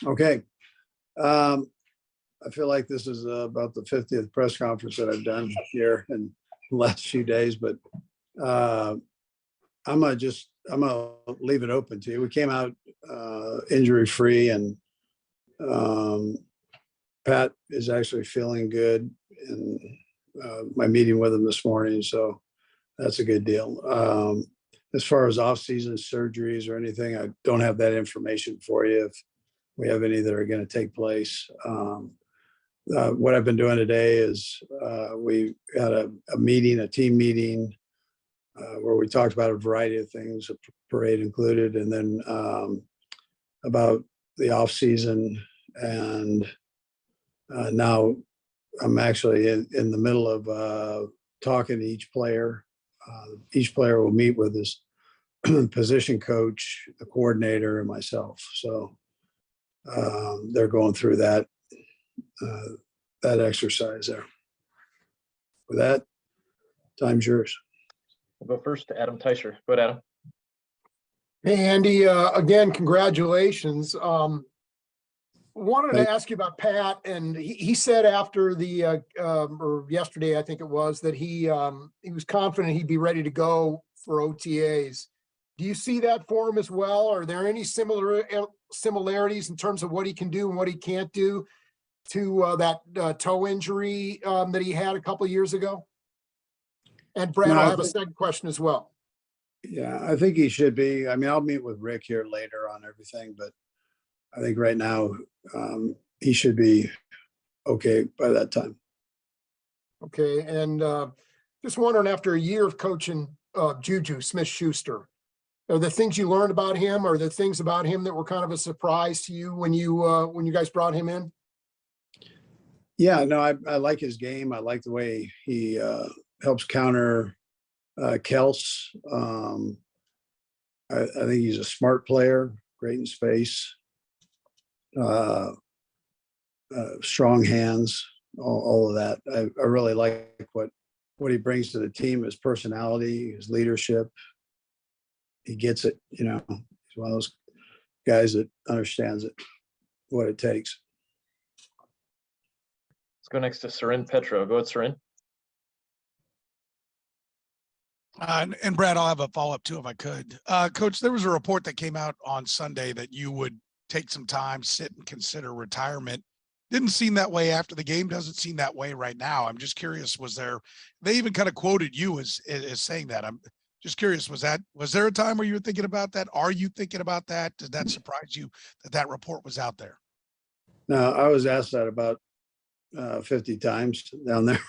Okay. I feel like this is about the 50th press conference that I've done here in the last few days, but I'm gonna leave it open to you. We came out injury free, and Pat is actually feeling good in my meeting with him this morning, so that's a good deal. As far as off-season surgeries or anything, I don't have that information for you. If we have any that are going to take place. What I've been doing today is we had a team meeting, where we talked about a variety of things, a parade included, and then about the off season. And now I'm actually in the middle of talking to each player. Each player will meet with his position coach, the coordinator, and myself. So they're going through that exercise there. With that, time's yours. We'll go first to Adam Teicher. Go ahead, Adam. Hey, Andy, again, congratulations. Wanted to ask you about Pat, and he said after the or yesterday, I think it was, that he was confident he'd be ready to go for OTAs. Do you see that for him as well? Are there any similarities in terms of what he can do and what he can't do to that toe injury that he had a couple of years ago? And Brad, I'll have a second question as well. Yeah, I think he should be. I mean, I'll meet with Rick here later on everything, but I think right now he should be okay by that time. Okay, and just wondering, after a year of coaching Juju Smith-Schuster, are the things you learned about him, or the things about him that were kind of a surprise to you when you guys brought him in? Yeah, no, I like his game. I like the way he helps counter Kels. I think he's a smart player, great in space, strong hands, all of that. I really like what he brings to the team, his personality, his leadership. He gets it, he's one of those guys that understands it, what it takes. Let's go next to Sarin Petro. Go ahead, Sarin. And Brad, I'll have a follow-up too, if I could. Coach, there was a report that came out on Sunday that you would take some time, sit and consider retirement. Didn't seem that way after the game. Doesn't seem that way right now. I'm just curious, they even kind of quoted you as saying that. I'm just curious, was there a time where you were thinking about that? Are you thinking about that? Did that surprise you that report was out there? No, I was asked that about 50 times down there.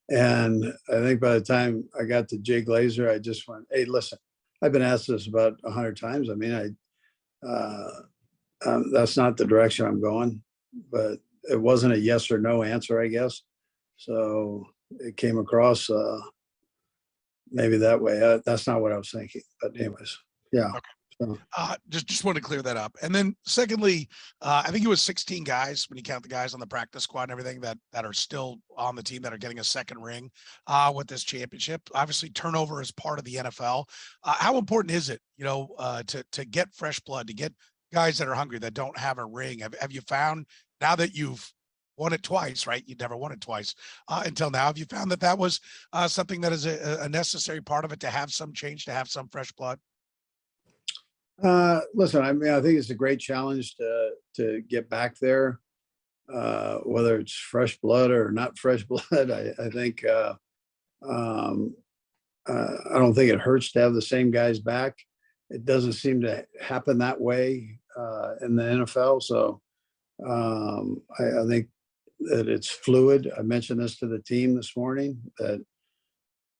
And I think by the time I got to Jay Glazer, I just went, hey, listen, I've been asked this about 100 times. I mean, that's not the direction I'm going, but it wasn't a yes or no answer, I guess. So it came across maybe that way. That's not what I was thinking, but anyways, yeah. Okay. Just want to clear that up. And then secondly, I think it was 16 guys when you count the guys on the practice squad and everything that are still on the team that are getting a second ring with this championship. Obviously, turnover is part of the NFL. How important is it, to get fresh blood, to get guys that are hungry, that don't have a ring? Have you found, now that you've won it twice, right? You never won it twice until now. Have you found that was something that is a necessary part of it, to have some change, to have some fresh blood? Listen, I mean, I think it's a great challenge to get back there, whether it's fresh blood or not fresh blood. I think I don't think it hurts to have the same guys back. It doesn't seem to happen that way in the NFL. So I think that it's fluid. I mentioned this to the team this morning, that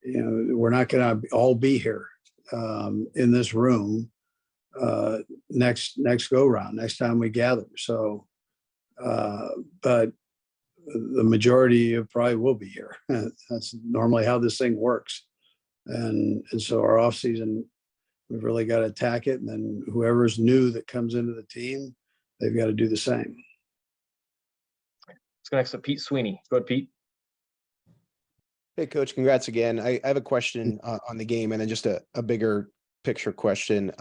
we're not going to all be here in this room next go round, next time we gather. So but the majority probably will be here. That's normally how this thing works. And so our off season, we've really got to attack it. And then whoever's new that comes into the team, they've got to do the same. Let's go next to Pete Sweeney. Go ahead, Pete. Hey, Coach, congrats again. I have a question on the game, and then just a bigger picture question.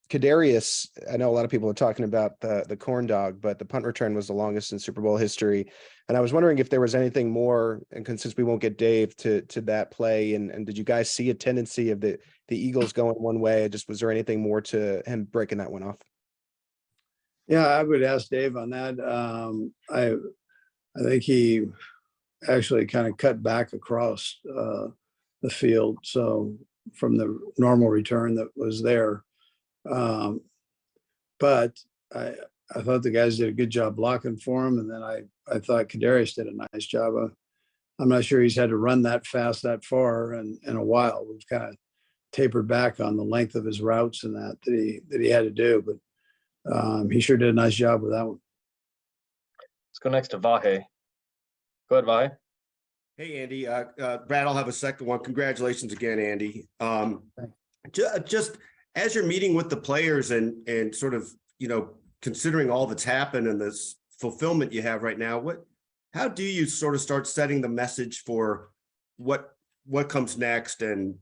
Kadarius, I know a lot of people are talking about the corn dog, but the punt return was the longest in Super Bowl history. And I was wondering if there was anything more, and since we won't get Dave to that play, and did you guys see a tendency of the Eagles going one way? Just was there anything more to him breaking that one off? Yeah, I would ask Dave on that. I think he actually kind of cut back across the field, so from the normal return that was there. But I thought the guys did a good job blocking for him, and then I thought Kadarius did a nice job. I'm not sure he's had to run that fast that far in a while. We've kind of tapered back on the length of his routes and that he had to do, but he sure did a nice job with that one. Let's go next to Vahe. Go ahead, Vahe. Hey, Andy. Brad, I'll have a second one. Congratulations again, Andy. Just as you're meeting with the players and sort of, considering all that's happened and this fulfillment you have right now, how do you sort of start setting the message for what comes next, and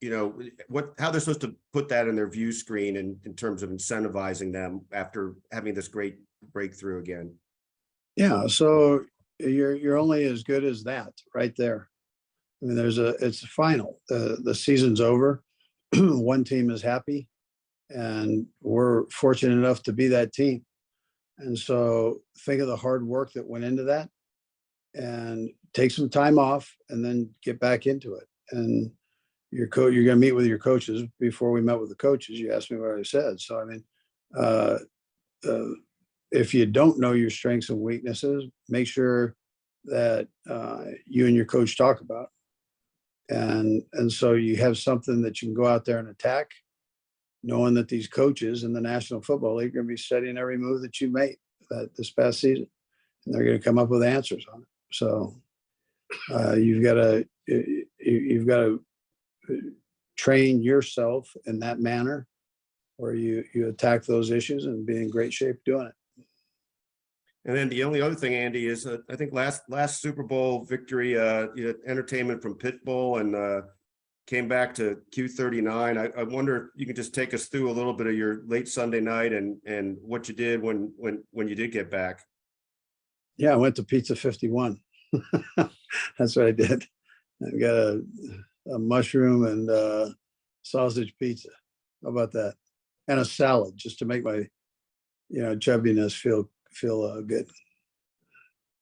how they're supposed to put that in their view screen in terms of incentivizing them after having this great breakthrough again? Yeah, so you're only as good as that right there. I mean, it's a final. The season's over. One team is happy, and we're fortunate enough to be that team. And so think of the hard work that went into that, and take some time off and then get back into it. And you're going to meet with your coaches. Before we met with the coaches, you asked me what I said. So, I mean, if you don't know your strengths and weaknesses, make sure that you and your coach talk about. And so you have something that you can go out there and attack, knowing that these coaches in the National Football League are going to be studying every move that you made this past season, and they're going to come up with answers on it. So you've got to train yourself in that manner, where you attack those issues and be in great shape doing it. And then the only other thing, Andy, is I think last Super Bowl victory, entertainment from Pitbull, and came back to Q39. I wonder if you can just take us through a little bit of your late Sunday night and what you did when you did get back. Yeah, I went to Pizza 51. That's what I did. I got a mushroom and sausage pizza. How about that? And a salad, just to make my chubbiness feel good.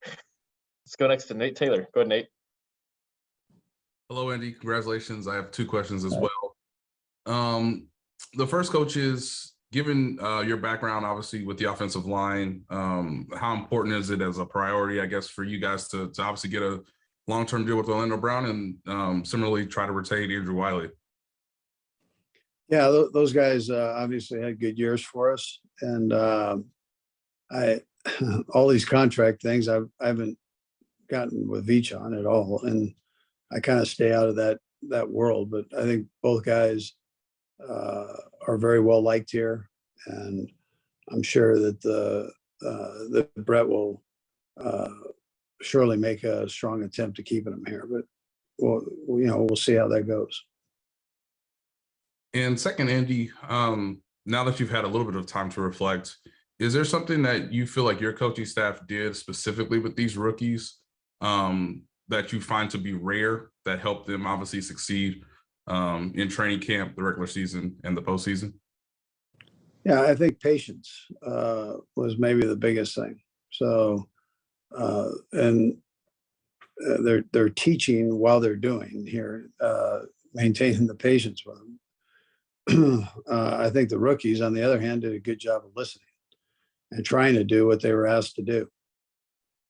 Let's go next to Nate Taylor. Go ahead, Nate. Hello, Andy. Congratulations. I have two questions as well. The first, coach, is given your background, obviously, with the offensive line, how important is it as a priority, I guess, for you guys to obviously get a long-term deal with Orlando Brown, and similarly try to retain Andrew Wiley? Yeah, those guys obviously had good years for us. And all these contract things I haven't gotten with Veach on at all, and I kind of stay out of that world. But I think both guys are very well liked here, and I'm sure that Brett will surely make a strong attempt to keeping him here. But we'll see how that goes. And second, Andy, now that you've had a little bit of time to reflect, is there something that you feel like your coaching staff did specifically with these rookies that you find to be rare, that helped them obviously succeed in training camp, the regular season, and the postseason? Yeah, I think patience was maybe the biggest thing. So, and they're teaching while they're doing here, maintaining the patience with them. I think the rookies, on the other hand, did a good job of listening and trying to do what they were asked to do,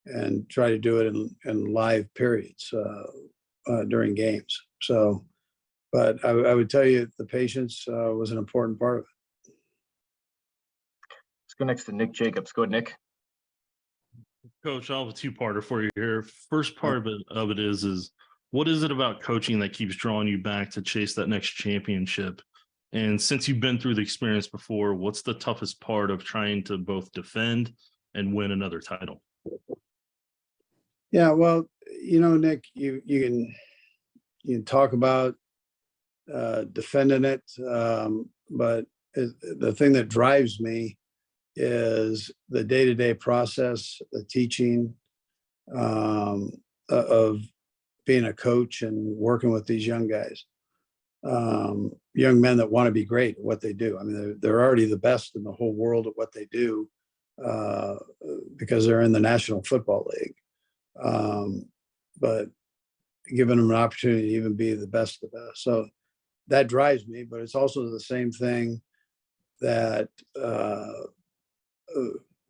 and try to do it in live periods during games. So, but I would tell you the patience was an important part of it. Let's go next to Nick Jacobs. Go ahead, Nick. Coach, I'll have a two-parter for you here. First part of it is what is it about coaching that keeps drawing you back to chase that next championship? And since you've been through the experience before, what's the toughest part of trying to both defend and win another title? Yeah, well, Nick, you can talk about defending it, but the thing that drives me is the day-to-day process, the teaching of being a coach and working with these young guys, young men that want to be great at what they do. I mean, they're already the best in the whole world at what they do because they're in the National Football League. But giving them an opportunity to even be the best of the best. So that drives me, but it's also the same thing that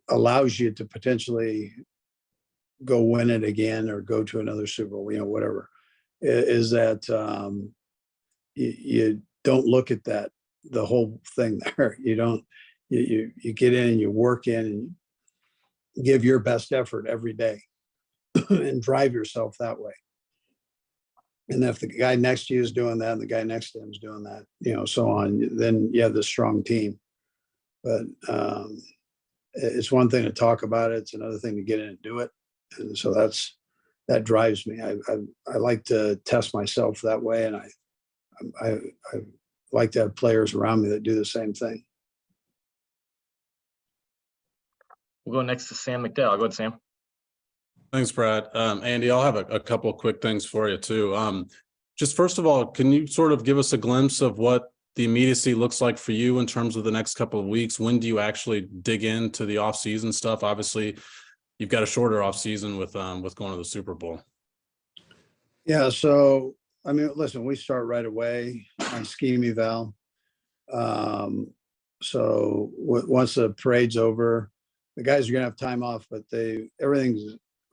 allows you to potentially go win it again or go to another Super Bowl, whatever, is that you don't look at the whole thing there. You don't, you get in and you work in and give your best effort every day and drive yourself that way. And if the guy next to you is doing that and the guy next to him is doing that, so on, then you have this strong team. But it's one thing to talk about it. It's another thing to get in and do it. And so that drives me. I like to test myself that way. And I like to have players around me that do the same thing. We'll go next to Sam McDowell. Go ahead, Sam. Thanks, Brad. Andy, I'll have a couple of quick things for you too. Just first of all, can you sort of give us a glimpse of what the immediacy looks like for you in terms of the next couple of weeks? When do you actually dig into the off-season stuff? Obviously, you've got a shorter off-season with going to the Super Bowl. Yeah. So, I mean, listen, we start right away on scheme eval. So once the parade's over, the guys are going to have time off, but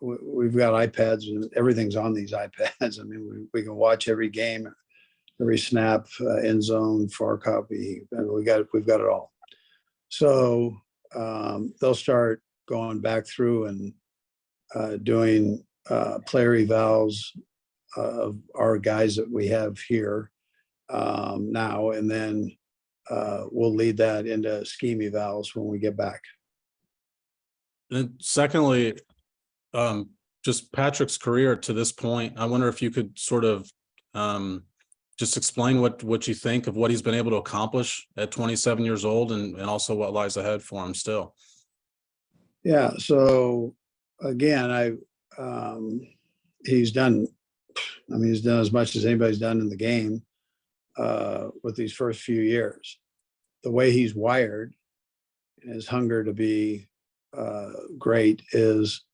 we've got iPads and everything's on these iPads. I mean, we can watch every game, every snap, end zone, far copy. And we've got it all. So they'll start going back through and doing player evals of our guys that we have here now, and then we'll lead that into scheme evals when we get back. And then secondly, just Patrick's career to this point, I wonder if you could sort of just explain what you think of what he's been able to accomplish at 27 years old and also what lies ahead for him still. Yeah. So again, he's done as much as anybody's done in the game with these first few years. The way he's wired and his hunger to be great is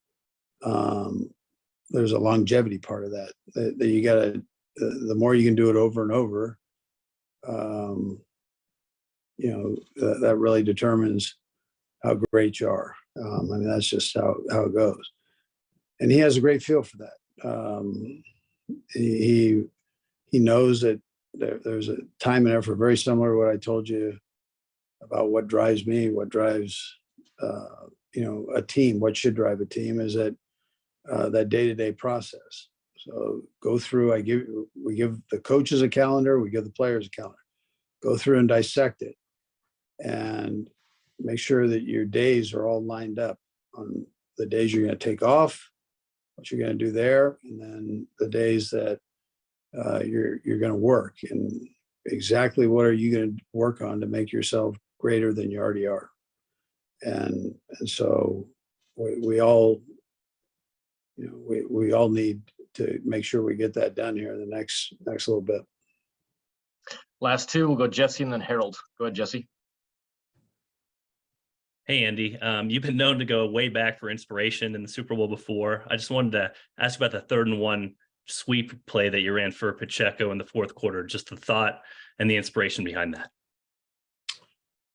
there's a longevity part of that you gotta, the more you can do it over and over, that really determines how great you are. I mean, that's just how it goes. And he has a great feel for that. He knows that there's a time and effort very similar to what I told you about what drives me, what drives a team, what should drive a team is that day-to-day process. So go through, we give the coaches a calendar, we give the players a calendar. Go through and dissect it and make sure that your days are all lined up on the days you're going to take off, what you're going to do there, and then the days that you're going to work, and exactly what are you going to work on to make yourself greater than you already are. And so we all need to make sure we get that done here in the next little bit. Last two, we'll go Jesse and then Harold. Go ahead, Jesse. Hey, Andy, you've been known to go way back for inspiration in the Super Bowl before. I just wanted to ask about the 3rd and 1 sweep play that you ran for Pacheco in the 4th quarter, just the thought and the inspiration behind that.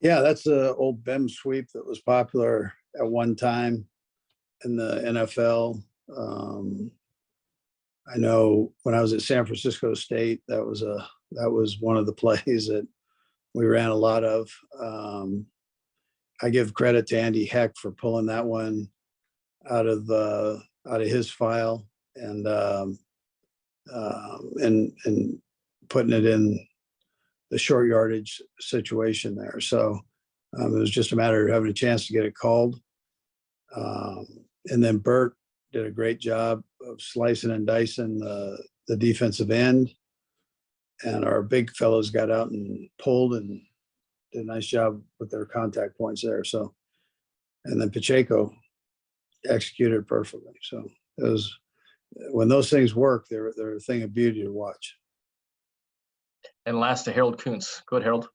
Yeah, that's the old BEM sweep that was popular at one time in the NFL. I know when I was at San Francisco State, that was one of the plays that we ran a lot of. I give credit to Andy Heck for pulling that one out of his file and putting it in the short yardage situation there. So it was just a matter of having a chance to get it called. And then Burt did a great job of slicing and dicing the defensive end. And our big fellows got out and pulled and did a nice job with their contact points there. So, and then Pacheco executed perfectly. So it was, when those things work, they're a thing of beauty to watch. And last to Harold Kuntz. Go ahead, Harold.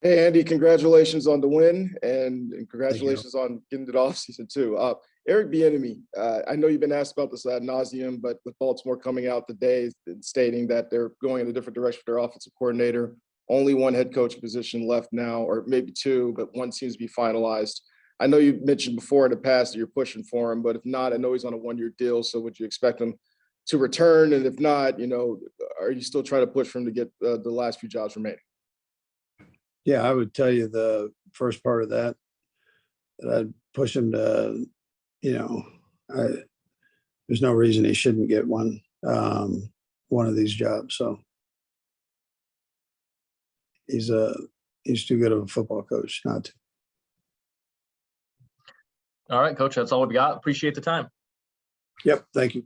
Hey, Andy, congratulations on the win and congratulations on getting to the offseason too. Eric Bieniemy, I know you've been asked about this ad nauseum, but with Baltimore coming out today and stating that they're going in a different direction for their offensive coordinator, only one head coach position left now, or maybe two, but one seems to be finalized. I know you mentioned before in the past that you're pushing for him, but if not, I know he's on a one-year deal. So would you expect him to return? And if not, are you still trying to push for him to get the last few jobs remaining? Yeah, I would tell you the first part of that I'd push him to, there's no reason he shouldn't get one of these jobs. So he's too good of a football coach not to. All right, Coach, that's all we got. Appreciate the time. Yep. Thank you.